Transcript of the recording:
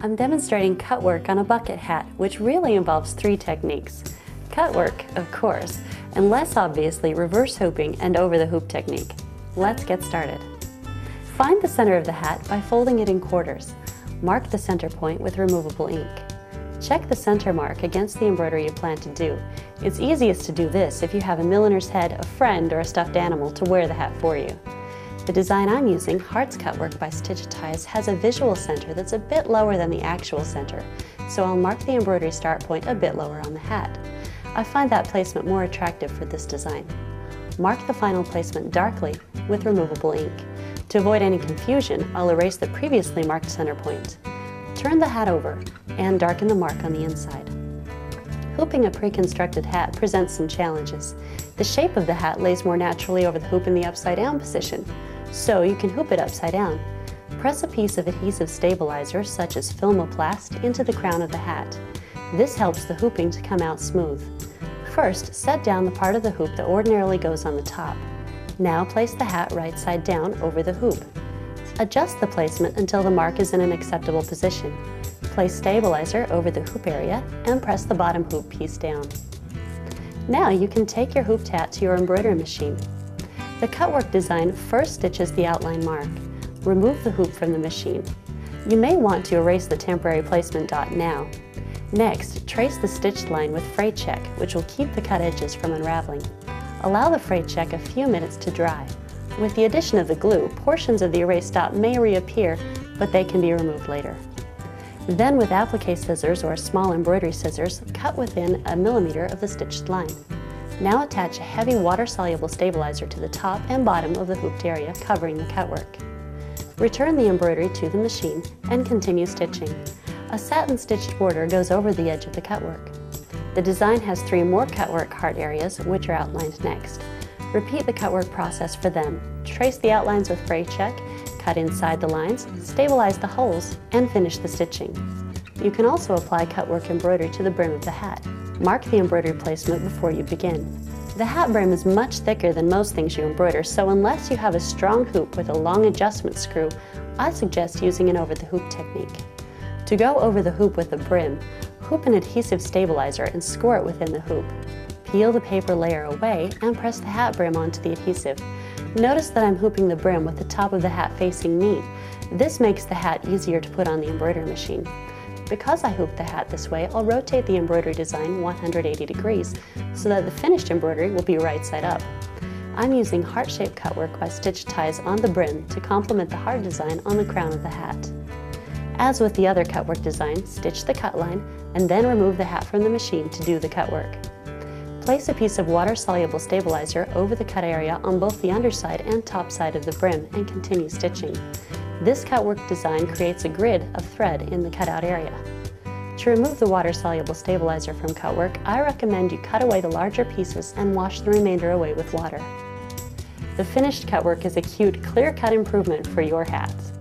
I'm demonstrating cut work on a bucket hat, which really involves three techniques. Cut work, of course, and less obviously reverse hooping and over the hoop technique. Let's get started. Find the center of the hat by folding it in quarters. Mark the center point with removable ink. Check the center mark against the embroidery you plan to do. It's easiest to do this if you have a milliner's head, a friend, or a stuffed animal to wear the hat for you. The design I'm using, Hearts Cutwork by Stitch Ties, has a visual center that's a bit lower than the actual center, so I'll mark the embroidery start point a bit lower on the hat. I find that placement more attractive for this design. Mark the final placement darkly with removable ink. To avoid any confusion, I'll erase the previously marked center point. Turn the hat over and darken the mark on the inside. Hooping a pre-constructed hat presents some challenges. The shape of the hat lays more naturally over the hoop in the upside down position, so you can hoop it upside down. Press a piece of adhesive stabilizer, such as Filmoplast, into the crown of the hat. This helps the hooping to come out smooth. First, set down the part of the hoop that ordinarily goes on the top. Now place the hat right side down over the hoop. Adjust the placement until the mark is in an acceptable position. Place stabilizer over the hoop area and press the bottom hoop piece down. Now you can take your hooped hat to your embroidery machine. The cutwork design first stitches the outline mark. Remove the hoop from the machine. You may want to erase the temporary placement dot now. Next, trace the stitched line with fray check, which will keep the cut edges from unraveling. Allow the fray check a few minutes to dry. With the addition of the glue, portions of the erased dot may reappear, but they can be removed later. Then with applique scissors or small embroidery scissors, cut within a millimeter of the stitched line. Now attach a heavy water-soluble stabilizer to the top and bottom of the hooped area covering the cutwork. Return the embroidery to the machine and continue stitching. A satin stitched border goes over the edge of the cutwork. The design has 3 more cutwork heart areas, which are outlined next. Repeat the cutwork process for them. Trace the outlines with fray check, cut inside the lines, stabilize the holes, and finish the stitching. You can also apply cutwork embroidery to the brim of the hat. Mark the embroidery placement before you begin. The hat brim is much thicker than most things you embroider, so unless you have a strong hoop with a long adjustment screw, I suggest using an over-the-hoop technique. To go over the hoop with the brim, hoop an adhesive stabilizer and score it within the hoop. Peel the paper layer away and press the hat brim onto the adhesive. Notice that I'm hooping the brim with the top of the hat facing me. This makes the hat easier to put on the embroidery machine. Because I hooped the hat this way, I'll rotate the embroidery design 180 degrees so that the finished embroidery will be right side up. I'm using heart-shaped cutwork by Stitch Ties on the brim to complement the heart design on the crown of the hat. As with the other cutwork design, stitch the cut line and then remove the hat from the machine to do the cutwork. Place a piece of water-soluble stabilizer over the cut area on both the underside and top side of the brim and continue stitching. This cutwork design creates a grid of thread in the cutout area. To remove the water-soluble stabilizer from cutwork, I recommend you cut away the larger pieces and wash the remainder away with water. The finished cutwork is a cute, clear-cut improvement for your hats.